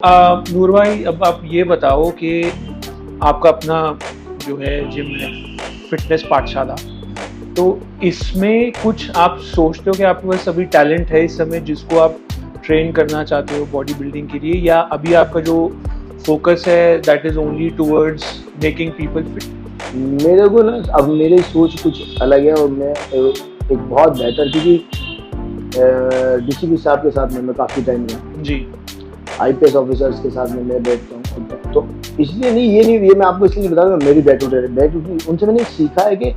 नूर भाई, अब आप ये बताओ कि आपका अपना जो है जिम है, फिटनेस पाठशाला, तो इसमें कुछ आप सोचते हो कि आपके पास अभी टैलेंट है इस समय जिसको आप ट्रेन करना चाहते हो बॉडी बिल्डिंग के लिए, या अभी आपका जो फोकस है that is only towards making people fit? मेरे को ना अब मेरी सोच कुछ अलग है और मैं एक बहुत बेहतर, क्योंकि डीसीपी साहब के साथ मैं काफ़ी टाइम रहा जी। आईपीएस ऑफिसर्स के साथ में मैं बैठता हूँ, तो इसलिए नहीं, ये मैं आपको इसलिए नहीं बता रहा हूँ मेरी बैठ उनसे मैंने सीखा है कि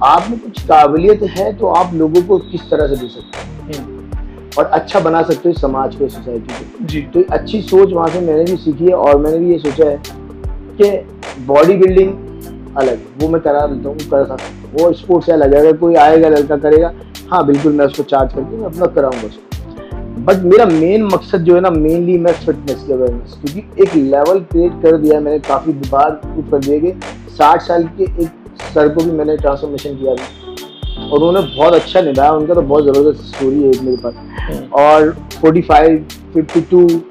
आप में कुछ काबिलियत है तो आप लोगों को किस तरह से दे सकते हैं और अच्छा बना सकते हो समाज को, सोसाइटी को। जी। तो अच्छी सोच वहाँ से मैंने भी सीखी है और मैंने भी ये सोचा है कि बॉडी बिल्डिंग अलग, वो मैं करा देता हूँ, कर सकता हूँ। वो स्पोर्ट्स से अलग है, अगर कोई आएगा लड़का करेगा, हाँ बिल्कुल मैं उसको चार्ज करके मैं अपना कराऊंगा उसको। बट मेरा मेन मकसद जो है ना, मेनली मैं फिटनेस की अवेयरनेस, क्योंकि एक लेवल क्रिएट कर दिया मैंने, काफ़ी बार प्रूव कर दिया कि 60 साल के एक सर को भी मैंने ट्रांसफॉर्मेशन किया था और उन्होंने बहुत अच्छा निभाया। उनका तो बहुत ज़बरदस्त स्टोरी है मेरे पास। और 45, 52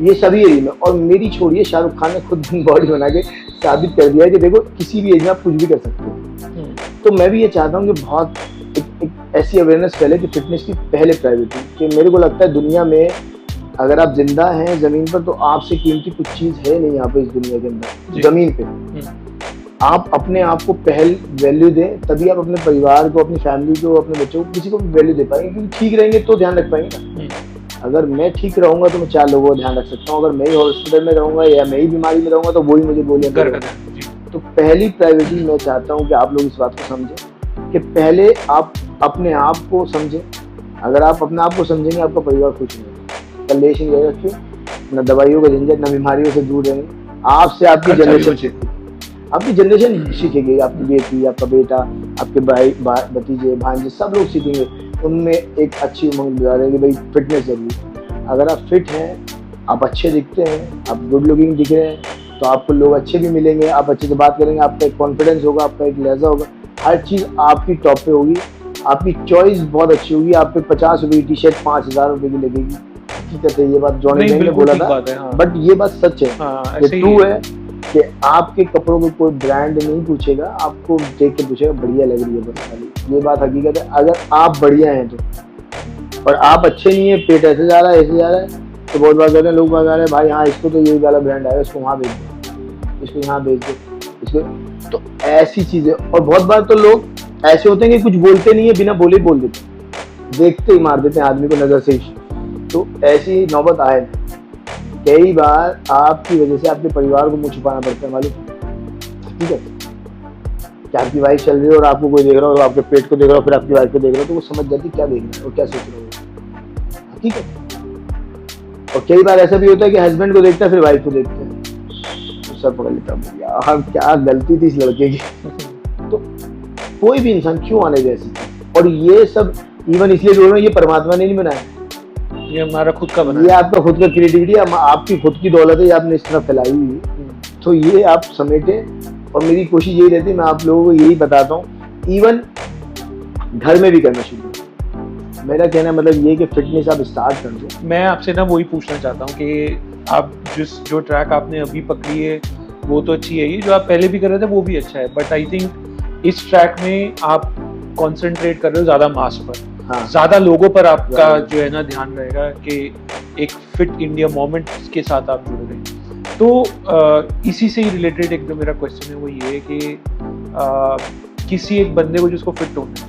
ये सभी एज में, और मेरी छोड़िए शाहरुख खान ने खुद बॉडी बना के साबित कर दिया है कि देखो किसी भी एज में आप कुछ भी कर सकते हो। तो मैं भी ये चाहता हूँ कि बहुत एक ऐसी अवेयरनेस फैले कि फिटनेस की पहले प्रायोरिटी, कि मेरे को लगता है दुनिया में अगर आप जिंदा हैं ज़मीन पर तो आपसे कीमती कुछ चीज़ है नहीं यहाँ पे इस दुनिया के अंदर। ज़मीन पे आप अपने आप को पहल वैल्यू दें, तभी आप अपने परिवार को, अपनी फैमिली को, अपने बच्चों को, किसी को भी वैल्यू दे पाएंगे, क्योंकि ठीक रहेंगे तो ध्यान रख पाएंगे ना। अगर मैं ठीक रहूंगा तो मैं 4 लोगों का ध्यान रख सकता हूँ, अगर मैं ही हॉस्पिटल में रहूंगा या मैं ही बीमारी में रहूंगा तो वही मुझे गोलियां करेगा। तो पहली प्रायोरिटी मैं चाहता हूँ कि आप लोग इस बात को समझें कि पहले आप अपने आप को समझें। अगर आप अपने आप को समझेंगे आपका परिवार खुश रहेगा, कलेश नहीं रहेगा। क्यों? ना दवाइयों का झंझट, ना बीमारियों से दूर रहेंगे। आपसे आपकी जनरेशन सीखेगी, आपकी बेटी, आपका बेटा, आपके भाई, भतीजे, भांजे, सब लोग सीखेंगे। उनमें एक अच्छी उमंग बिता रहे कि भाई फिटनेस जरूरी। अगर आप फिट हैं, आप अच्छे दिखते हैं, आप गुड लुकिंग दिख रहे हैं, तो आपको लोग अच्छे भी मिलेंगे, आप अच्छे से बात करेंगे, आपका एक कॉन्फिडेंस होगा, आपका एक लहजा होगा, हर चीज़ आपकी टॉप पे होगी, आपकी चॉइस बहुत अच्छी होगी। आप पे 50 रुपये की टी शर्ट 5000 रुपये की लगेगी। हकीकत है, ये बात जॉनी बेन ने बोला था, बट ये बात सच है, ये ट्रू है कि आपके कपड़ों को कोई ब्रांड नहीं पूछेगा, आपको देख के पूछेगा बढ़िया लग रही है बस खाली। ये बात हकीकत है। अगर आप बढ़िया हैं तो, और आप अच्छे नहीं है, पेट ऐसे जा रहा है, ऐसे जा रहा है, तो बहुत बार कहते हैं लोग बता रहे हैं भाई हाँ इसको तो यही वाला ब्रांड आएगा, इसको वहाँ भेज दो, इसको यहाँ भेज दो, इसको। तो ऐसी चीज़ें, और बहुत बार तो लोग ऐसे होते हैं कि कुछ बोलते नहीं है, बिना बोले बोल देते, देखते ही मार देते हैं आदमी को नज़र से। तो ऐसी नौबत आए, कई बार आपकी वजह से आपके परिवार को मुँह छुपाना पड़ता है, मालूम? ठीक है, क्या आपकी वाइफ चल रही है और आपको कोई देख रहा हो, और आपके पेट को देख रहा हो, फिर आपकी वाइफ को देख रहा हो, तो वो समझ जाती क्या देख रहा है और क्या सोच रहा है। ठीक है। और कई बार ऐसा भी होता है कि हस्बैंड को देखता है फिर वाइफ को देखता है, तो सर पकड़ लेता है यार क्या गलती थी इस लड़के की। तो कोई भी इंसान क्यों आने जैसी, और ये सब इवन इसलिए बोल रहा हूँ, ये परमात्मा ने नहीं बनाया, ये हमारा खुद का बना, ये आपका खुद का क्रिएटिविटी, आपकी खुद की दौलत है, आपने इस तरह फैलाई हुई है। तो ये आप समेटे, और मेरी कोशिश यही रहती है, मैं आप लोगों को यही बताता हूँ, इवन घर में भी करना शुरू। मेरा कहना मतलब ये कि फिटनेस आप स्टार्ट कर दो। मैं आपसे ना वही पूछना चाहता हूँ कि आप जो ट्रैक आपने अभी पकड़ी है वो तो अच्छी है, ही जो आप पहले भी कर रहे थे वो भी अच्छा है, बट आई थिंक इस ट्रैक में आप कंसंट्रेट कर रहे हो ज़्यादा मास पर, हाँ। ज़्यादा लोगों पर आपका जो है ना ध्यान रहेगा कि एक फिट इंडिया मोमेंट के साथ आप जुड़ रहे हैं। तो इसी से ही रिलेटेड एक जो मेरा क्वेश्चन है वो ये है कि किसी एक बंदे को जिसको फिट होना है,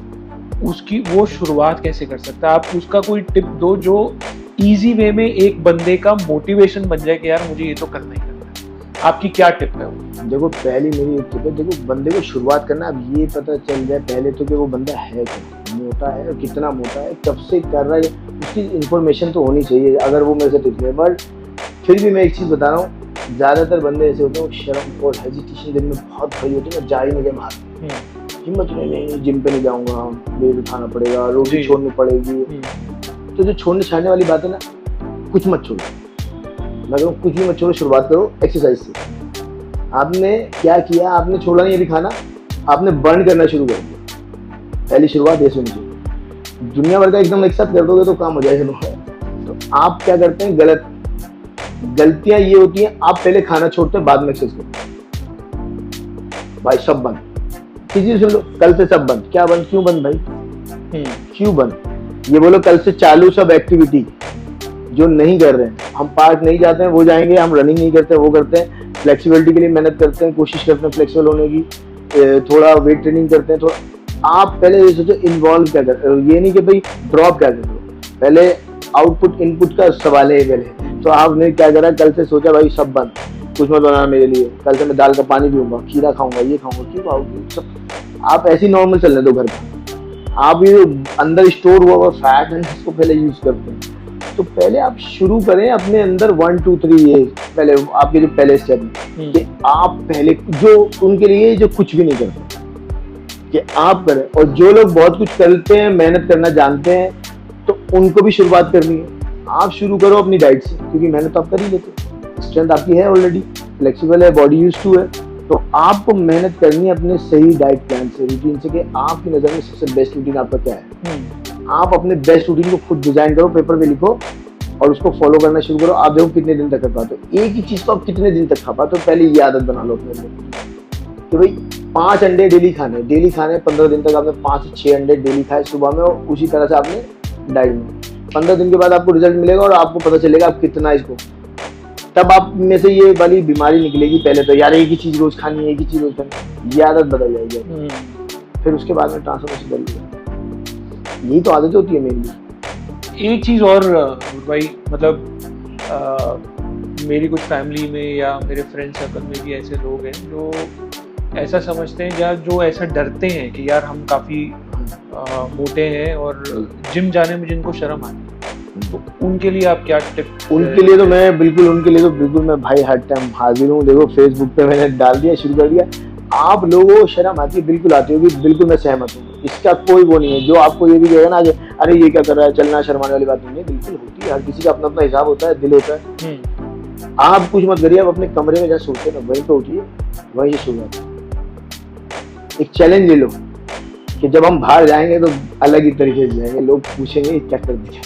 उसकी वो शुरुआत कैसे कर सकता है? आप उसका कोई टिप दो जो इजी वे में एक बंदे का मोटिवेशन बन जाए कि यार मुझे ये तो करना ही करना है। आपकी क्या टिप है वो? देखो पहली मेरी एक टिप है, देखो बंदे को शुरुआत करना, अब ये पता चल जाए पहले तो कि वो बंदा है क्या, मोटा है, कितना मोटा है, कब से कर रहा है, उसकी इन्फॉर्मेशन तो होनी चाहिए अगर वो मेरे से टिप है। बट फिर भी मैं एक चीज़ बता रहा हूँ, ज़्यादातर बंदे ऐसे होते हैं वो शर्म और हेजिटेशन दिन में बहुत भरी होती है, मैं जा ही नहीं बाहर, हिम्मत नहीं, जिम पे नहीं जाऊंगा, वेट उठाना पड़ेगा, रोटी छोड़नी पड़ेगी। तो जो छोड़ने छाड़ने वाली बात है ना, कुछ मत छोड़ो, मैं कहूँ कुछ भी मत छोड़ो, शुरुआत करो एक्सरसाइज से। आपने क्या किया, आपने छोड़ा नहीं अभी खाना, आपने बर्न करना शुरू कर दिया, पहली शुरुआत ये सुनिए। दुनिया भर का एकदम एक साथ कर दोगे तो काम हो जाएगा। तो आप क्या करते हैं गलत, गलतियां ये होती हैं, आप पहले खाना छोड़ते हैं, बाद में एक्सरसाइज करते हैं। भाई सब बंद, किसी सुन लो, कल से सब बंद। क्या बंद? क्यों बंद भाई? क्यों बंद? ये बोलो कल से चालू सब एक्टिविटी जो नहीं कर रहे हैं। हम पार्क नहीं जाते हैं, वो जाएंगे। हम रनिंग नहीं करते, वो करते हैं। फ्लेक्सिबिलिटी के लिए मेहनत करते हैं, कोशिश करते हैं फ्लेक्सिबल होने की, थोड़ा वेट ट्रेनिंग करते हैं। थोड़ा आप पहले ये सोचो इन्वॉल्व क्या कर, ये नहीं कि भाई ड्रॉप क्या कर रहे हो, पहले आउटपुट इनपुट का सवाल है पहले। तो आपने क्या करा, कल से सोचा भाई सब बंद, कुछ मत बनाना मेरे लिए, कल से मैं दाल का पानी पीऊंगा, खीरा खाऊंगा, ये खाऊंगा। क्यों खाओगे? सब आप ऐसे ही नॉर्मल चलने दो घर पे। आप ये अंदर स्टोर हुआ फैट है इसको पहले यूज करते हैं। तो पहले आप शुरू करें अपने अंदर 1 2 3 ये पहले आपके जो पहले स्टेप है कि आप पहले जो उनके लिए जो कुछ भी नहीं करते कि आप करें। और जो लोग बहुत कुछ करते हैं, मेहनत करना जानते हैं, तो उनको भी शुरुआत करनी है। आप शुरू करो अपनी डाइट से, क्योंकि मेहनत आप कर ही लेते हो, स्ट्रेंथ आपकी है ऑलरेडी, फ्लेक्सिबल है, बॉडी यूज्ड टू है। तो आपको मेहनत करनी है अपने सही डाइट प्लान से, रूटीन से, कि आपकी नज़र में सबसे बेस्ट रूटीन आपका क्या है। आप अपने बेस्ट रूटीन को खुद डिजाइन करो, पेपर पे लिखो और उसको फॉलो करना शुरू करो। आप देखो कितने दिन तक कर पाते हो। एक ही चीज को आप कितने दिन तक खा पाते हो, पहले ये आदत बना लो अपने अंदर कि भाई 5 अंडे डेली खाने। 15 दिन तक आपने 5 से 6 अंडे डेली खाए सुबह में, और उसी तरह से आपने डाइट में 15 दिन के बाद आपको रिजल्ट मिलेगा और आपको पता चलेगा आप कितना इसको, तब आप में से ये वाली बीमारी निकलेगी। पहले तो यार एक ही चीज रोज खानी है, एक ही चीज रोज खानी, ये आदत बदल जाएगी। फिर उसके बाद में ट्रांसफॉर्मेशन बदल, यही तो आदत होती है मेरी। एक चीज़ और भाई, मतलब मेरी कुछ फैमिली में या मेरे फ्रेंड सर्कल में भी ऐसे लोग हैं जो ऐसा समझते हैं या जो ऐसा डरते हैं कि यार हम काफ़ी मोटे हैं और जिम जाने में जिनको शर्म आती है, तो उनके लिए आप क्या टिप? उनके लिए तो मैं भाई हर टाइम हाजिर हूँ। देखो फेसबुक पे मैंने डाल दिया, शुरू कर दिया। आप लोगों को शर्म आती है, बिल्कुल आती होगी, बिल्कुल मैं सहमत हूँ, इसका कोई वो नहीं है। जो आपको ये भी कहेगा ना कि अरे ये क्या कर रहा है, चलना शर्माने वाली बात नहीं है, बिल्कुल होती है। हर किसी का अपना अपना हिसाब होता है, दिल होता है। आप कुछ मत करिए, आप अपने कमरे में जहाँ सोते हैं ना, वहीं पे उठिए, वहीं से शुरुआत। एक चैलेंज ले लो कि जब हम बाहर जाएंगे तो अलग ही तरीके से जाएंगे, लोग पूछेंगे क्या कर दिया।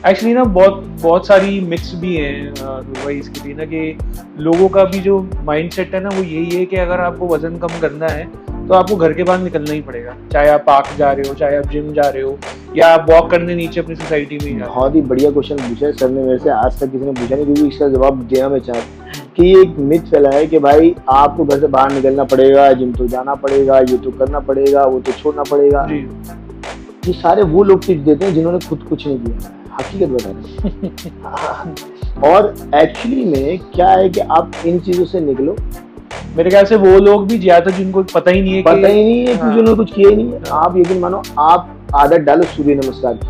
एक्चुअली ना बहुत सारी मिक्स भी हैं भाई इसके लिए ना, कि लोगों का भी जो माइंडसेट है ना वो यही है कि अगर आपको वजन कम करना है तो आपको घर के बाहर निकलना ही पड़ेगा, चाहे आप पार्क जा रहे हो, चाहे आप जिम जा रहे हो, या आप वॉक करने नीचे अपनी सोसाइटी में। बहुत ही बढ़िया क्वेश्चन पूछा है सर ने मेरे से, आज तक किसी ने पूछा नहीं, क्योंकि इसका जवाब देना मैं चाहता हूँ कि ये एक मिथ फैला है कि भाई आपको घर से बाहर निकलना पड़ेगा, जिम तो जाना पड़ेगा, ये तो करना पड़ेगा, वो तो छोड़ना पड़ेगा। ये सारे वो लोग टिप्स देते हैं जिन्होंने खुद कुछ नहीं किया, हकीकत बता रहे। और एक्चुअली में क्या है कि आप इन चीजों से निकलो। मेरे ख्याल से वो लोग भी ज्यादा जिनको पता ही नहीं है कि उन्होंने कुछ किया ही नहीं है। आप यकीन मानो, आप आदत डालो सूर्य नमस्कार की,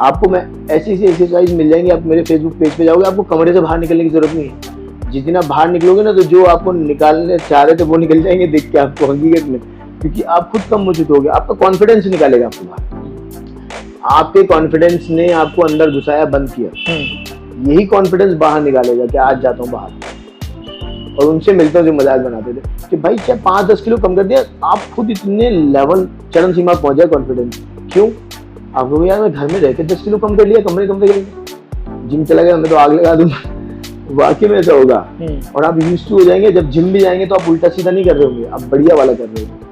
आपको मैं ऐसी एक्सरसाइज मिल जाएंगी। आप मेरे फेसबुक पेज पे जाओगे, आपको कमरे से बाहर निकलने की जरूरत नहीं है। जिस दिन आप बाहर निकलोगे ना, तो जो आपको निकालने चाह रहे थे वो निकल जाएंगे देख के आपको, हकीकत में, क्योंकि आप खुद कम मौजूद हो गए। आपका कॉन्फिडेंस निकालेगा आपको बाहर। आपके कॉन्फिडेंस ने आपको अंदर घुसाया, बंद किया, यही कॉन्फिडेंस बाहर निकालेगा कि आज जाता हूँ बाहर। और उनसे मिलते हुए मजाक बनाते थे कि भाई चाहे 5-10 किलो कम कर दिया, आप खुद इतने लेवल चरम सीमा पहुंच जाए कॉन्फिडेंस। क्यों? आपको यार मैं घर में रहकर 10 किलो कम कर लिया, कमरे कम कर लिया, जिम चला गया मैं तो आग लगा दूंगा। वाकई में ऐसा होगा। और आप यूज्ड टू हो जाएंगे। जब जिम भी जाएंगे तो आप उल्टा सीधा नहीं कर रहे होंगे, आप बढ़िया वाला कर रहे होंगे।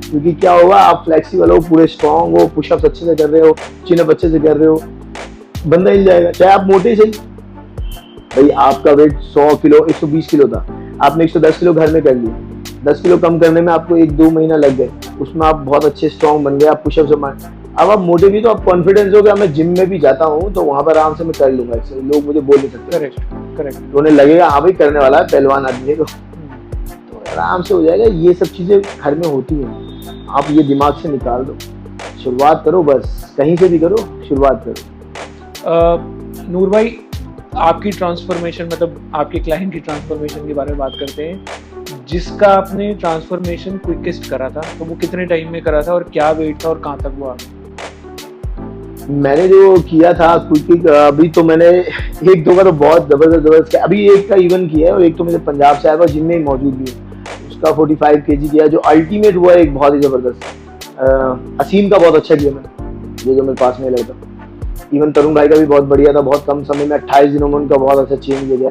क्योंकि क्या होगा, आप फ्लेक्सिबल हो, पूरे स्ट्रॉन्ग हो, पुशअप्स अच्छे से कर रहे हो, चिनअप अच्छे से कर रहे हो, बंदा हिल जाएगा। चाहे आप मोटे से, भाई आपका वेट 100 किलो 120 किलो था, आपने 110 किलो घर में कर लिया। 10 किलो कम करने में आपको 1-2 महीना लग गए, उसमें आप बहुत अच्छे स्ट्रॉन्ग बन गए, आप पुशअप से मार। अब आप मोटे भी तो आप कॉन्फिडेंस हो गया, मैं जिम में भी जाता हूँ तो वहां पर आराम से मैं कर लूंगा, लोग मुझे बोल नहीं सकते। करेक्ट। उन्हें लगेगा हाँ भाई करने वाला है, पहलवान आदमी है, तो आराम से हो जाएगा। ये सब चीजें घर में होती हैं, आप ये दिमाग से निकाल दो, शुरुआत करो, बस कहीं से भी करो, शुरुआत करो। नूर भाई, आपकी ट्रांसफॉर्मेशन, मतलब आपके क्लाइंट की ट्रांसफॉर्मेशन के बारे में बात करते हैं। जिसका आपने ट्रांसफॉर्मेशन क्विकेस्ट करा था, तो वो कितने टाइम में करा था और क्या वेट था और कहाँ तक वो आ गया? मैंने जो किया था क्विक, अभी तो मैंने 1-2 का तो बहुत जबरदस्त अभी एक का इवन किया है, और एक तो मेरे पंजाब से आया था, जिम में मौजूद भी है, उसका 45 kg किया, जो अल्टीमेट हुआ है एक बहुत ही जबरदस्त। असीम का बहुत अच्छा किया मैंने, जो मेरे पास में लड़का, इवन तरुण भाई का भी बहुत बढ़िया था, बहुत कम समय में 28 दिनों में उनका बहुत अच्छा चेंज हो गया।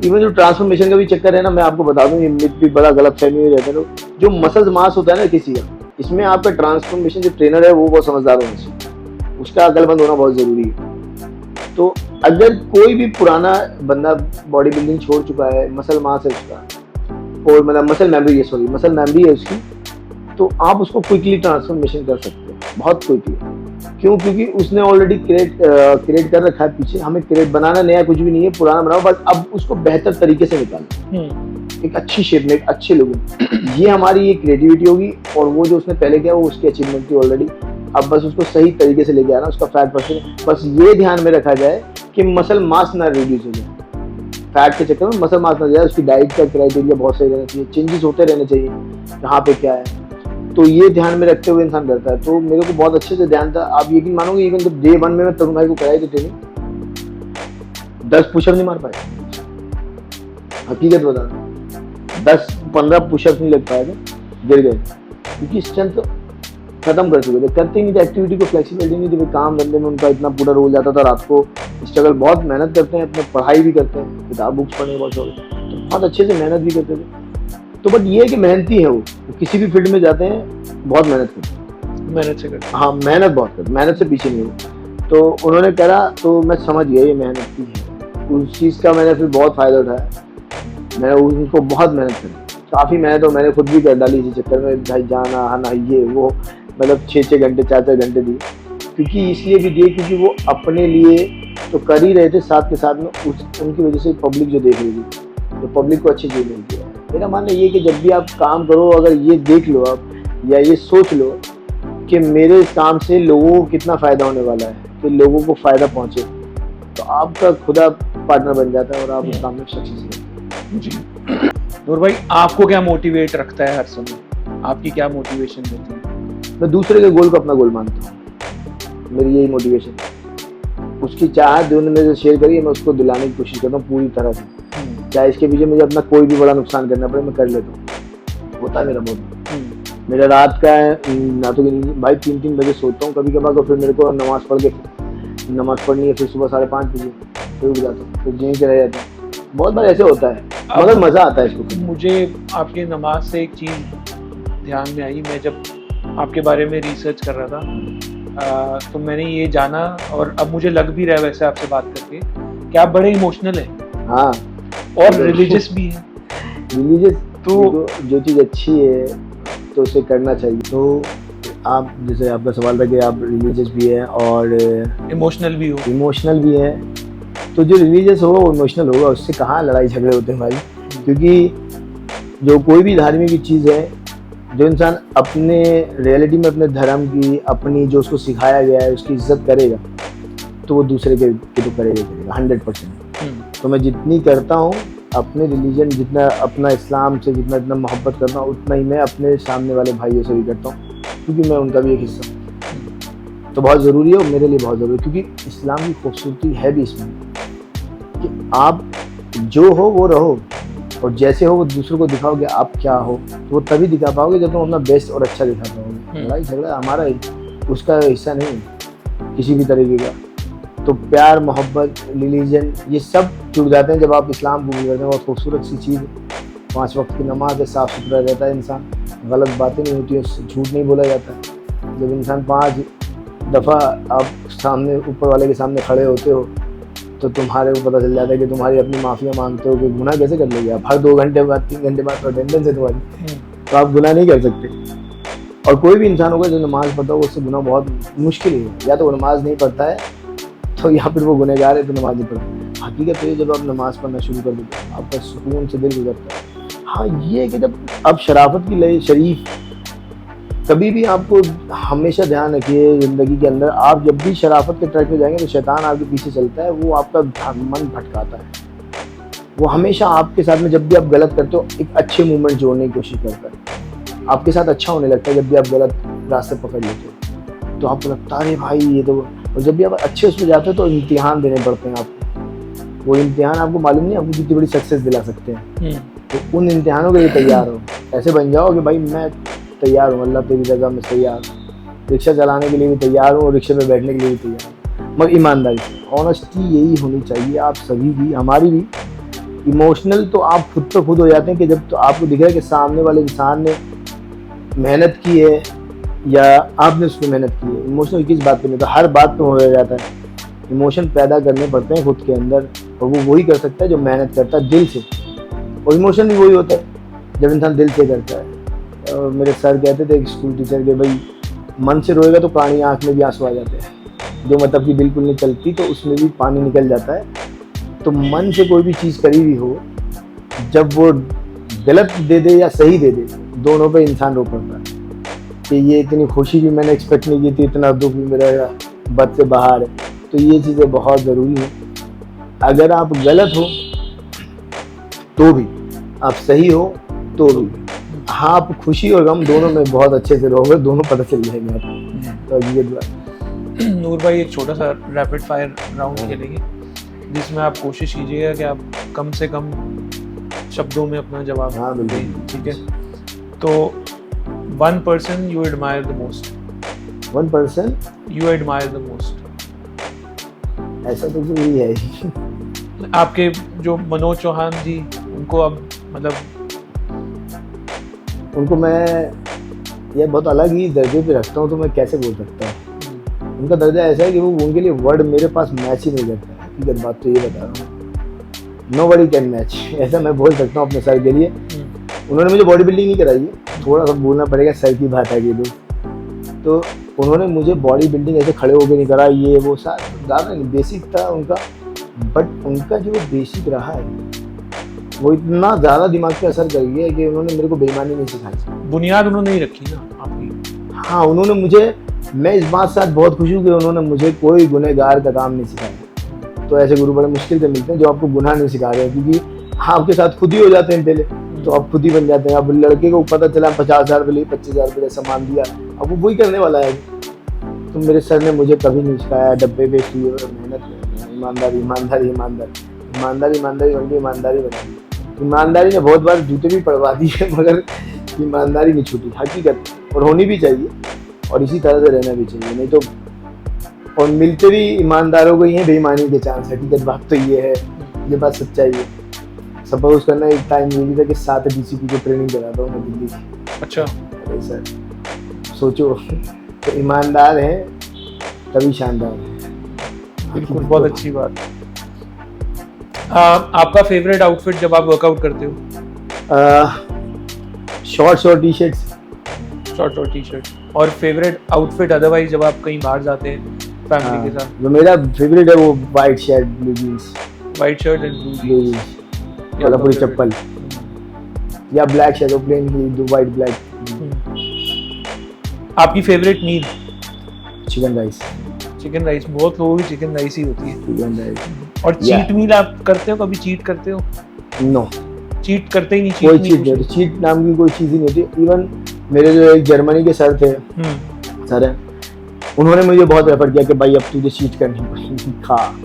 इवन जो ट्रांसफॉर्मेशन का भी चक्कर है ना, मैं आपको बता दूं, ये मिथ भी बड़ा गलत फहमी में रहते हैं लोग। जो मसल्स मास होता है ना किसी का, इसमें आपका ट्रांसफॉर्मेशन जो ट्रेनर है वो बहुत समझदार होना चाहिए, उसका अकलमंद होना बहुत जरूरी है। तो अगर कोई भी पुराना बंदा बॉडी बिल्डिंग छोड़ चुका है, मसल मास है उसका, और मतलब मसल मेमोरी है उसकी, तो आप उसको क्विकली ट्रांसफॉर्मेशन कर सकते हैं, बहुत क्विकली। क्यों? क्योंकि उसने ऑलरेडी क्रिएट कर रखा है पीछे। हमें क्रिएट बनाना नया कुछ भी नहीं है, पुराना बनाओ, बस अब उसको बेहतर तरीके से निकालना, एक अच्छी शेप में, एक अच्छे लोग में। ये हमारी ये क्रिएटिविटी होगी, और वो जो उसने पहले किया वो उसकी अचीवमेंट थी ऑलरेडी। अब बस उसको सही तरीके से लेके आना, उसका फैट परसेंट, बस ये ध्यान में रखा जाए कि मसल मास ना रिड्यूस हो जाए, फैट के चक्कर में मसल मास ना जाए। उसकी डाइट का क्राइटेरिया बहुत सही रहना चाहिए, चेंजेस होते रहने चाहिए कहाँ पे क्या है, तो ये ध्यान में रखते हुए इंसान करता है। तो मेरे को बहुत अच्छे से ध्यान था। आप यकीन मानोगे, इवन तो डे 1 में मैं तरुण भाई को कराई थी ट्रेनिंग, 10 पुशअप नहीं मार पाए, हकीकत बता रहा हूं, 10-15 पुशअप नहीं लग पाए थे, गिर गए, क्योंकि स्ट्रेंथ खत्म कर चुके थे, करते ही नहीं थे एक्टिविटी को, फ्लेक्सिबिलिटी नहीं थी। काम धंधे में उनका इतना पूरा रोल जाता था, रात को स्ट्रगल, बहुत मेहनत करते हैं, अपने पढ़ाई भी करते हैं, किताब बुक्स पढ़ने बहुत शौक, तो बहुत अच्छे से मेहनत भी करते थे। तो बट ये है कि मेहनती है वो किसी भी फील्ड में जाते हैं, बहुत मेहनत करते हैं, मेहनत से करते हैं। हाँ, मेहनत बहुत करते, मेहनत से पीछे नहीं हो। तो उन्होंने करा, तो मैं समझ गया ये मेहनत की है, उस चीज़ का मैंने फिर बहुत फ़ायदा उठाया। मैंने उनको बहुत मेहनत करी, काफ़ी मेहनत, और मैंने खुद भी कर डाली इसी चक्कर में, भाई जाना आना ये वो, मतलब 6-6 घंटे 4-4 घंटे दिए, क्योंकि इसलिए भी दिए क्योंकि वो अपने लिए तो कर ही रहे थे, साथ के साथ में उनकी वजह से पब्लिक जो देख रही थी, तो पब्लिक को अच्छी चीज़ मिलती है। मेरा मानना ये कि जब भी आप काम करो, अगर ये देख लो आप, या ये सोच लो कि मेरे इस काम से लोगों को कितना फ़ायदा होने वाला है, कि लोगों को फ़ायदा पहुँचे, तो आपका खुदा पार्टनर बन जाता है और आप उस काम में सक्सेस होते हैं। जी नूर भाई, आपको क्या मोटिवेट रखता है हर समय, आपकी क्या मोटिवेशन रहती है? मैं दूसरे के गोल को अपना गोल मानता हूँ, मेरी यही मोटिवेशन है। उसकी चाहत जो उन्होंने मेरे से शेयर करी है, मैं उसको दिलाने की कोशिश करता हूँ पूरी तरह से, चाहे इसके पीछे मुझे अपना कोई भी बड़ा नुकसान करना पड़े, मैं कर लेता हूँ, होता है मेरा बहुत। मेरा रात का ना तो भाई 3-3 बजे सोता हूँ कभी कभार, तो फिर मेरे को नमाज पढ़नी है, फिर सुबह 5:30 बजे फिर उठ जाता हूँ, फिर यहीं से रह जाता हूँ। बहुत बार ऐसे होता है, मगर मज़ा आता है इसको। मुझे आपकी नमाज से एक चीज़ ध्यान में आई, मैं जब आपके बारे में रिसर्च कर रहा था, तो मैंने ये जाना, और अब मुझे लग भी रहा है वैसे आपसे बात करके, कि आप बड़े इमोशनल हैं। हाँ, और रिलीजियस भी है। रिलीजियस तो जो चीज़ अच्छी है तो उसे करना चाहिए। तो आप, जैसे आपका सवाल था कि आप रिलीजियस भी हैं और इमोशनल भी है, तो जो रिलीजियस होगा वो इमोशनल होगा, उससे कहाँ लड़ाई झगड़े होते हैं भाई। क्योंकि जो कोई भी धार्मिक चीज़ है, जो इंसान अपने रियलिटी में अपने धर्म की, अपनी जो उसको सिखाया गया है उसकी इज्जत करेगा, तो वो दूसरे के तो करेगा 100%। तो मैं जितनी करता हूँ अपने रिलीजन, जितना अपना इस्लाम से जितना मोहब्बत करता हूँ, उतना ही मैं अपने सामने वाले भाइयों से भी करता हूँ, क्योंकि मैं उनका भी एक हिस्सा हूँ। तो बहुत ज़रूरी है, और मेरे लिए बहुत ज़रूरी है, क्योंकि इस्लाम की खूबसूरती है भी इसमें कि आप जो हो वो रहो, और जैसे हो वो दूसरों को दिखाओगे आप क्या हो, तो वो तभी दिखा पाओगे जब तुम अपना बेस्ट और अच्छा दिखा पाओगे। लड़ाई झगड़ा हमारा ही, उसका हिस्सा नहीं है किसी भी तरीके का। तो प्यार, मोहब्बत, रिलीजन, ये सब जुड़ जाते हैं जब आप इस्लाम को करते हैं। बहुत खूबसूरत सी चीज़, 5 वक्त की नमाज है, साफ़ सुथरा रहता है इंसान, गलत बातें नहीं होती है, झूठ नहीं बोला जाता है। जब इंसान 5 दफ़ा आप सामने ऊपर वाले के सामने खड़े होते हो, तो तुम्हारे को पता चल जाता है कि तुम्हारी अपनी माफ़िया मांगते हो कि गुनाह कैसे कर लोगे आप। हर 2 घंटे बाद, 3 घंटे बाद तो अटेंडेंस है तुम्हारी, तो आप गुनाह नहीं कर सकते। और कोई भी इंसान होगा जो नमाज़ पढ़ता हो, उससे गुनाह बहुत मुश्किल है। या तो वो नमाज नहीं पढ़ता है, तो या फिर वो गुनहगार है तो नमाज नहीं पढ़ता। हकीकत है जब आप नमाज़ पढ़ना शुरू कर देते हो, आपका सुकून से दिल गुजरता है। हाँ, ये है कि जब आप शराफत की लय शरीफ, कभी भी आपको हमेशा ध्यान रखिए ज़िंदगी के अंदर, आप जब भी शराफत के ट्रैक पे जाएंगे तो शैतान आपके पीछे चलता है, वो आपका मन भटकाता है। वो हमेशा आपके साथ में, जब भी आप गलत करते हो, एक अच्छे मूवमेंट जोड़ने की कोशिश करता है, आपके साथ अच्छा होने लगता है। जब भी आप गलत रास्ते पकड़ लेते हो तो आपको लगता है अरे भाई ये तो, और जब भी आप अच्छे उसमें जाते हो तो इम्तिहान देने पड़ते हैं आपको। वो इम्तिहान आपको मालूम नहीं आपको कितनी बड़ी सक्सेस दिला सकते हैं। तो उन इम्तिहानों के लिए तैयार हो, ऐसे बन जाओ कि भाई मैं तैयार हूँ, अल्लाह तेरी जगह में तैयार हूँ, रिक्शा चलाने के लिए भी तैयार हूँ और रिक्शे में बैठने के लिए भी तैयार हूँ। मगर ईमानदारी से। ऑनेस्टी यही होनी चाहिए आप सभी की, हमारी भी। इमोशनल तो आप खुद तो खुद हो जाते हैं कि जब तो आपको दिख रहा है कि सामने वाले इंसान ने मेहनत की है या आपने उसमें मेहनत की है। इमोशनल किस बात पे नहीं, तो हर बात पे हो जाता है। इमोशन पैदा करने पड़ते हैं खुद के अंदर, और वो वही कर सकता है जो मेहनत करता है दिल से। और इमोशन भी वही होता है जब इंसान दिल से करता है। और मेरे सर कहते थे एक स्कूल टीचर के, भाई मन से रोएगा तो पानी आँख में भी आंसू आ जाते हैं, जो मतलब कि बिल्कुल नहीं चलती तो उसमें भी पानी निकल जाता है। तो मन से कोई भी चीज़ करी हुई हो, जब वो गलत दे दे या सही दे दे, दोनों पे इंसान रो पड़ता है कि ये इतनी खुशी भी मैंने एक्सपेक्ट नहीं की थी, इतना दुख भी मेरा बद से बाहर है। तो ये चीज़ें बहुत ज़रूरी हैं। अगर आप गलत हो तो भी, आप सही हो तो भी, हाँ आप खुशी और गम दोनों में बहुत अच्छे से रहोगे, दोनों पता चल जाएंगे आपको। तो ये नूर भाई एक छोटा सा रैपिड फायर राउंड खेलेंगे जिसमें आप कोशिश कीजिएगा कि आप कम से कम शब्दों में अपना जवाब दें, ठीक है? तो one person you admire the most. One person you admire the most. ऐसा तो कोई है ही। आपके जो मनोज चौहान जी, उनको अब मतलब उनको मैं ये बहुत अलग ही दर्जे पे रखता हूँ, तो मैं कैसे बोल सकता हूँ। उनका दर्जा ऐसा है कि वो उनके लिए वर्ड मेरे पास मैच ही नहीं करता है। हकीकत बात तो ये बता रहा हूँ, nobody can match, ऐसा मैं बोल सकता हूँ अपने सर के लिए। उन्होंने मुझे बॉडी बिल्डिंग नहीं कराई है, थोड़ा सा बोलना पड़ेगा, सर की बात है कि तो उन्होंने मुझे बॉडी बिल्डिंग ऐसे खड़े होकर नहीं करा, ये वो ज़्यादा नहीं, बेसिक था उनका। बट उनका जो बेसिक रहा है वो इतना ज़्यादा दिमाग पे असर कर गया है कि उन्होंने मेरे को बेईमानी नहीं सिखाई। बुनियाद उन्होंने ही रखी ना आपकी। हाँ, उन्होंने मुझे, मैं इस बात से आज बहुत खुश हूँ कि उन्होंने मुझे कोई गुनहगार का काम नहीं सिखाया। तो ऐसे गुरु बड़े मुश्किल से मिलते हैं जो आपको गुनाह नहीं सिखा रहे हैं, क्योंकि हाँ आपके साथ खुद ही हो जाते हैं पहले, तो आप खुद ही बन जाते हैं। अब लड़के को पता चला 50,000 रुपये 25,000 रुपये सामान दिया, अब वो वही करने वाला है। तो मेरे सर ने मुझे कभी नहीं सिखाया डब्बे बेची और मेहनत, ईमानदारी ईमानदारी ईमानदारी ईमानदारी ईमानदारी बन गई, ईमानदारी बनी। ईमानदारी ने बहुत बार जूते भी पड़वा दिए, मगर ईमानदारी नहीं छूटी, हकीकत। और होनी भी चाहिए और इसी तरह से रहना भी चाहिए, नहीं तो। और मिलते भी ईमानदारों को ही है बेईमानी के चांस, हकीकत बात तो ये है, ये बात सच्चाई है। सपोज करना एक टाइम ये भी था कि 7 DCP को ट्रेनिंग कराता हूँ मैं दिल्ली की। अच्छा। अरे सर सोचो, तो ईमानदार है तभी शानदार है। बिल्कुल, बहुत अच्छी बात। आपका फेवरेट आउटफिट जब आप वर्कआउट करते हो? Short T shirts. शॉर्ट और टी शर्ट। और फेवरेट आउटफिट अदरवाइज जब आप कहीं बाहर जाते हैं फैमिली के साथ? जो मेरा फेवरेट है वो white shirt blue jeans. White shirt and blue jeans, Kolhapuri chappal, या ब्लैक शर्ट और प्लेन की वाइट ब्लैक। आपकी favourite meal? Chicken rice. Chicken rice, बहुत लोगों की चिकन राइस ही होती है। Chicken rice. और चीट मील आप करते हो? कभी चीट करते हो? नो, चीट करते ही नहीं। कोई चीज नहीं, चीट नाम की कोई चीज ही नहीं होती। इवन मेरे जो एक जर्मनी के सर थे, सर है, उन्होंने मुझे बहुत रेफर किया कि भाई अब तुझे चीट करनी पड़ेगी, खा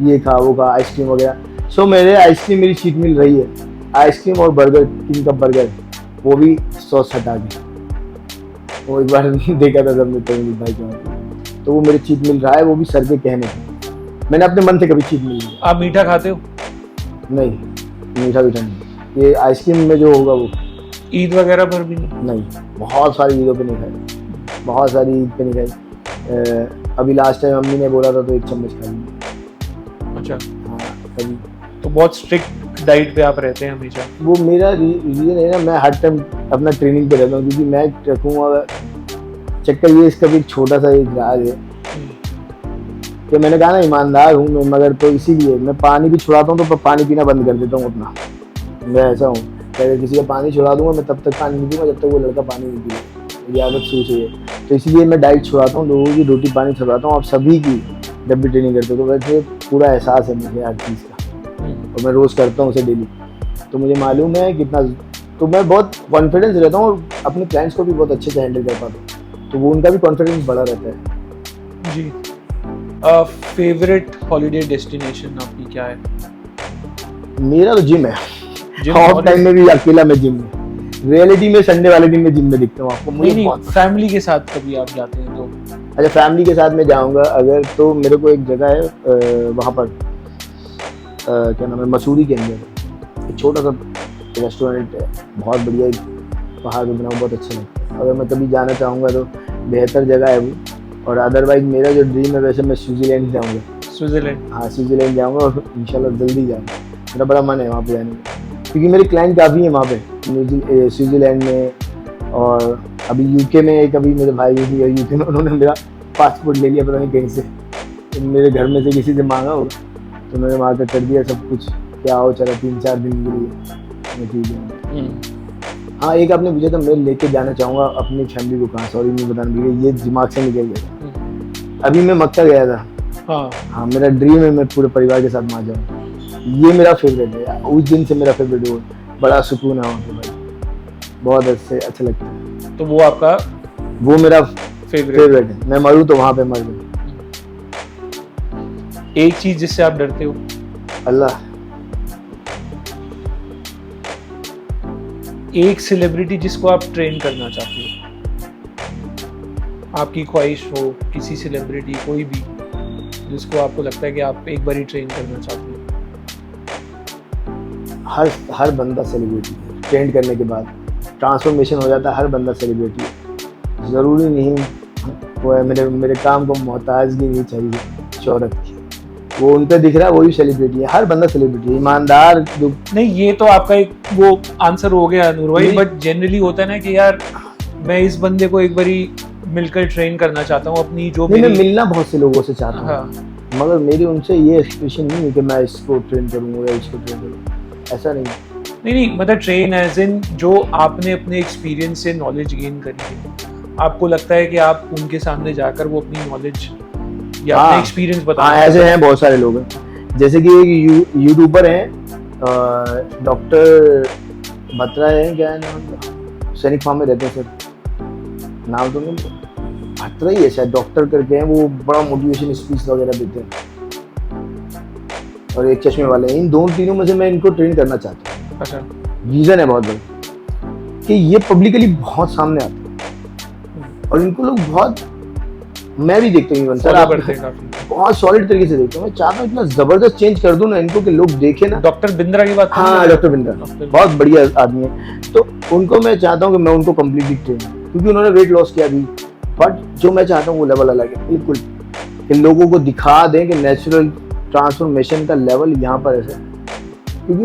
ये खा वो खा, आइसक्रीम वगैरह। सो मेरे आइसक्रीम मेरी चीट मिल रही है। आइसक्रीम और बर्गर, किंग का बर्गर, वो भी सॉस हटा के, वो एक बार देखा था सबने तमीर भाई के वहाँ, तो वो मेरी चीट मिल रहा है, वो भी सर के कहने पे। मैंने अपने मन से कभी चीट मिल नहीं। आप मीठा खाते हो? नहीं, मीठा नहीं। ये आइसक्रीम में जो होगा वो। ईद वगैरह पर भी नहीं? बहुत सारी ईदों पे नहीं खाई, बहुत सारी ईद पे नहीं खाई। अभी लास्ट टाइम मम्मी ने बोला था तो 1 चम्मच खा ली। अच्छा। हाँ कभी। तो बहुत स्ट्रिक्ट डाइट पे आप रहते हैं हमेशा? वो मेरा रीजन है ना, मैं हर टाइम अपना ट्रेनिंग पे रहता हूँ, क्योंकि मैं रखूँगा। चक्कर ये इसका भी एक छोटा सा एक राज है कि मैंने कहा ना ईमानदार हूँ मैं, मगर तो इसीलिए मैं पानी भी छुड़ाता हूँ तो पानी पीना बंद कर देता हूँ अपना। मैं ऐसा हूँ कि अगर किसी का पानी छुड़ा दूंगा मैं तब तक पानी नहीं पीऊँगा जब तक वो लड़का पानी नहीं पिए, मेरी आदत शुरू से है। तो इसलिए मैं डाइट छुड़ाता हूँ, लोगों की रोटी पानी छुड़ाता हूँ, आप सभी की जब भी ट्रेनिंग करते हो। तो वैसे पूरा एहसास है मुझे हर चीज़ का, और मैं रोज़ करता हूँ उसे डेली, तो मुझे मालूम है कितना। तो मैं बहुत कॉन्फिडेंस रहता हूँ और अपने क्लाइंट्स को भी बहुत अच्छे से हैंडल कर पाता हूँ, तो वो उनका भी कॉन्फिडेंस बढ़ा रहता है। जी। फेवरेट हॉलीडे डेस्टिनेशन आपकी क्या है? मेरा तो जिम है। ऑफ टाइम में भी अकेला मैं जिम में, रियलिटी में संडे वाले दिन में जिम में दिखता हूँ आपको। नहीं, फैमिली के साथ कभी आप जाते हैं तो? अच्छा फैमिली के साथ में जाऊंगा अगर, तो मेरे को एक जगह है वहाँ पर क्या नाम है, मसूरी के अंदर एक छोटा सा रेस्टोरेंट है, बहुत बढ़िया, एक पहाड़ पे बना हुआ, बहुत अच्छा लगता है। अगर मैं कभी जाना चाहूँगा तो बेहतर जगह है वो। और अदरवाइज मेरा जो ड्रीम है, वैसे मैं स्विट्ज़रलैंड जाऊँगा। स्विट्जरलैंड? हाँ स्विट्ज़रलैंड जाऊँगा और इंशाल्लाह जल्दी जाऊँगा, मेरा बड़ा मन है वहाँ पे जाने का, क्योंकि मेरे क्लाइंट काफ़ी हैं वहाँ पे स्विट्ज़रलैंड में। और अभी यूके में एक अभी मेरे भाई भी है यूके में, उन्होंने मेरा पासपोर्ट ले लिया पता नहीं कहीं से, तो मेरे घर में से किसी से मांगा होगा, तो मैंने वहाँ पे कर दिया सब कुछ, क्या हो चला 3-4 दिन के लिए, ठीक है। हाँ एक आपने पूछा था मैं लेके जाना चाहूँगा अपनी फैमिली को कहाँ, सॉरी नहीं बताना भैया, ये दिमाग से निकल गया। अभी मैं मक्का गया था। हाँ मेरा ड्रीम है मैं पूरे परिवार के साथ वहाँ जाऊँ, ये मेरा फेवरेट है, उस दिन से मेरा फेवरेट हो, बड़ा सुकून है वहाँ पे भाई, बहुत अच्छा लगता है। तो वो आपका वो मेरा फेवरेट है, मैं मरूँ तो वहाँ पे मर जाऊँ। एक चीज जिससे आप डरते हो? अल्लाह। एक सेलिब्रिटी जिसको आप ट्रेन करना चाहते हो, आपकी ख्वाहिश हो किसी सेलिब्रिटी कोई भी जिसको आपको लगता है कि आप एक बार ही ट्रेन करना चाहते हो? हर बंदा सेलिब्रिटी है, ट्रेंड करने के बाद ट्रांसफॉर्मेशन हो जाता है, हर बंदा सेलिब्रिटी है, ज़रूरी नहीं वो है मेरे काम को मोहताजगी नहीं चाहिए शोहरत की, वो उन पे दिख रहा है वही सेलिब्रिटी है, हर बंदा सेलिब्रिटी है, ईमानदार जो नहीं, ये तो आपका एक वो आंसर हो गया नूर भाई, बट जनरली होता है ना कि यार मैं इस बंदे को एक बारी मिलकर ट्रेन करना चाहता हूँ अपनी जो मैं मिलना बहुत से लोगों से चाहता हूँ। हाँ। मगर मेरी उनसे ये एक्सपेक्टेशन नहीं है कि मैं इसको ट्रेन करूँगा या इसको ट्रेन करूँगा, ऐसा नहीं मतलब ट्रेन एज इन जो आपने अपने एक्सपीरियंस से नॉलेज गेन करी है, आपको लगता है कि आप उनके सामने जाकर वो अपनी नॉलेज या अपना एक्सपीरियंस बता। हाँ ऐसे हैं बहुत सारे लोग हैं, जैसे कि यूट्यूबर हैं डॉक्टर बत्रा है, क्या है नाम, सैनिक फार्म में रहते हैं सर, नाम तो नहीं बत्रा ही है शायद, डॉक्टर करके हैं वो, बड़ा मोटिवेशन स्पीच वगैरह देते हैं, और एक चश्मे वाले हैं, इन दोनों तीनों में से मैं इनको ट्रेन करना चाहता हूँ। अच्छा। रीजन है बहुत बड़ा कि ये पब्लिकली बहुत सामने आते हैं और इनको लोग बहुत, मैं भी देखता हूँ सर, आप बहुत सॉलिड तरीके से देखता हूँ, मैं चाहता हूँ इतना जबरदस्त चेंज कर दूं ना इनको कि लोग देखें ना। डॉक्टर बिंद्रा की बात? हाँ डॉक्टर बिंद्रा बहुत बढ़िया आदमी है, तो उनको मैं चाहता हूँ कि मैं उनको कम्प्लीटली ट्रेन, क्योंकि उन्होंने वेट लॉस किया भी, बट जो मैं चाहता हूँ वो लेवल अलग है बिल्कुल, कि लोगों को दिखा दें कि नेचुरल ट्रांसफॉर्मेशन का लेवल यहाँ पर ऐसे, क्योंकि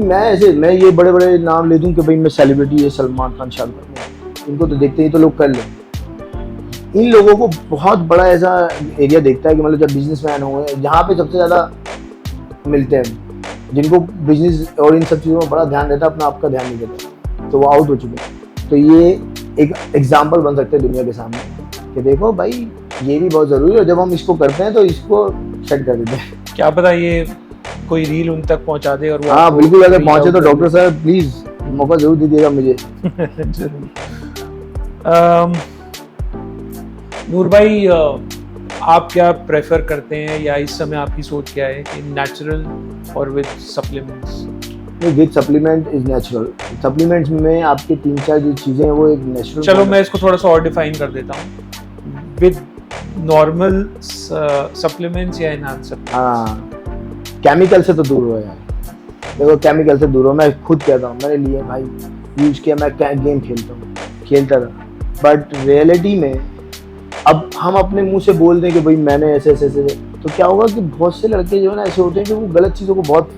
मैं ये बड़े बड़े नाम ले दूँ कि भाई मैं सेलिब्रिटी है, सलमान खान, शाहरुख खान, इनको तो देखते ही तो लोग कर लें, इन लोगों को बहुत बड़ा ऐसा एरिया देखता है कि मतलब जब बिजनेसमैन हो गए, जहाँ पे सबसे ज़्यादा मिलते हैं, जिनको बिजनेस और इन सब चीज़ों में बड़ा ध्यान देता है, अपना आपका ध्यान नहीं देता, तो वो आउट हो चुके हैं। तो ये एक एग्जाम्पल बन सकते हैं दुनिया के सामने कि देखो भाई ये भी बहुत ज़रूरी है, जब हम इसको करते हैं तो इसको सेट कर देते हैं। क्या पता ये कोई रील उन तक पहुँचा दे और वो, हाँ बिल्कुल, अगर पहुँचे तो डॉक्टर साहब प्लीज़ मौका जरूर दीजिएगा मुझे। नूर भाई आप क्या प्रेफर करते हैं या इस समय आपकी सोच क्या है कि नेचुरल और with supplements? With supplement is natural, supplements में आपके 3-4 जो चीज़ें हैं वो एक नेचुरल। चलो मैं इसको थोड़ा सा और डिफाइन कर देता हूँ, विद नॉर्मल सप्लीमेंट्स या एनहांस सप्लीमेंट्स। हाँ केमिकल से तो दूर हो यार, देखो केमिकल से दूर हो, मैं खुद कहता हूँ मैंने लिए भाई यूज किया, मैं गेम खेलता था, बट रियलिटी में अब हम अपने मुंह से बोल दें कि भाई मैंने ऐसे तो क्या होगा कि बहुत से लड़के जो है ना ऐसे होते हैं कि वो गलत चीज़ों को बहुत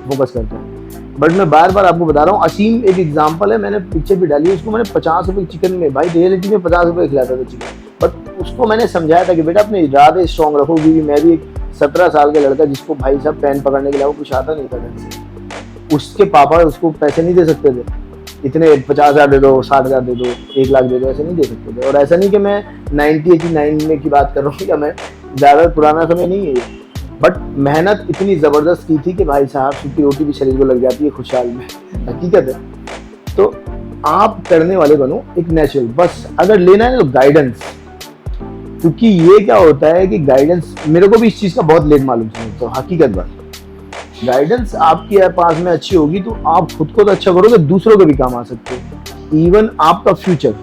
फोकस करते हैं। बट मैं बार बार आपको बता रहा हूँ, असीम एक एग्जांपल है, मैंने पिक्चर भी डाली, उसको मैंने 50 रुपये चिकन में, भाई रियलिटी में 50 रुपये खिलाता था चिकन, बट उसको मैंने समझाया था कि बेटा अपने इरादे स्ट्रॉन्ग रखो, क्योंकि मैं भी एक 17 साल का लड़का जिसको भाई साहब पेन पकड़ने के लिए कुछ आता नहीं था ढंग से, उसके पापा उसको पैसे नहीं दे सकते थे, इतने 50,000 दे दो, 60,000 दे दो, 1 लाख दे दो, ऐसे नहीं दे सकते थे। और ऐसा नहीं कि मैं 90-89 में की बात कर रहा हूँ या मैं ज़्यादा पुराना समय नहीं है, बट मेहनत इतनी ज़बरदस्त की थी कि भाई साहब सूखी रोटी भी शरीर को लग जाती है खुशहाल में, हकीकत है। तो आप करने वाले बनो एक नेचुरल, बस अगर लेना है तो गाइडेंस, क्योंकि ये क्या होता है कि गाइडेंस मेरे को भी इस चीज़ का बहुत लेट मालूम था, तो हकीकत बात, गाइडेंस आपके पास में अच्छी होगी तो आप खुद को तो अच्छा करोगे, दूसरों के भी काम आ सकते हो। इवन आपका फ्यूचर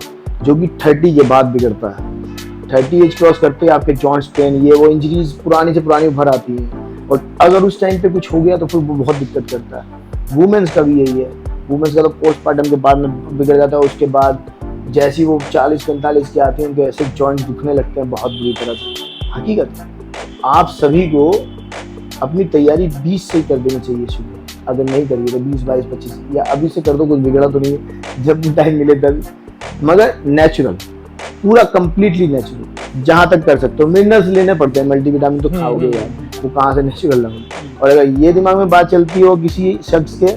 जो कि 30 के बाद बिगड़ता है, 30 एज क्रॉस करते ही आपके जॉइंट्स पेन, ये वो इंजरीज पुरानी से पुरानी उभर आती है, और अगर उस टाइम पे कुछ हो गया तो फिर वो बहुत दिक्कत करता है। वुमेन्स का भी यही है, वुमेन्स का तो पोस्टमार्टम के बाद में बिगड़ जाता है, उसके बाद जैसी वो 40-45 के आती हैं उनके ऐसे जॉइंट दुखने लगते हैं बहुत बुरी तरह से। हकीकत आप सभी को अपनी तैयारी 20 से ही कर देनी चाहिए शुरू, अगर नहीं करिए तो 20, 22, 25 या अभी से कर दो, कुछ बिगड़ा तो नहीं है, जब भी टाइम मिले तभी, मगर नेचुरल, पूरा कंप्लीटली नेचुरल जहाँ तक कर सकते हो। मिनरल्स लेने पड़ते हैं, मल्टीविटामिन तो खाओगे यार, वो कहाँ से नेचुरल लगेगा। और अगर ये दिमाग में बात चलती हो किसी शख्स के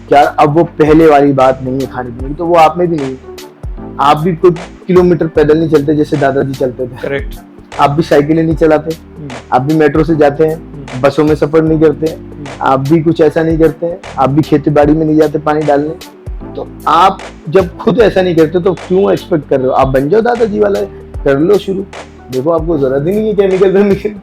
क्या अब वो पहले वाली बात नहीं है खाने पीने की, तो वो आप में भी नहीं है। आप भी कुछ किलोमीटर पैदल नहीं चलते जैसे दादाजी चलते थे, करेक्ट। आप भी साइकिलें नहीं चलाते, आप भी मेट्रो से जाते हैं, बसों में सफर नहीं करते, आप भी कुछ ऐसा नहीं करते हैं, आप भी खेती बाड़ी में नहीं जाते पानी डालने। तो आप जब खुद ऐसा नहीं करते तो क्यों एक्सपेक्ट कर रहे हो? आप बन जाओ दादाजी वाला, कर लो शुरू, देखो आपको जरूरत ही नहीं है केमिकल वेमिकल।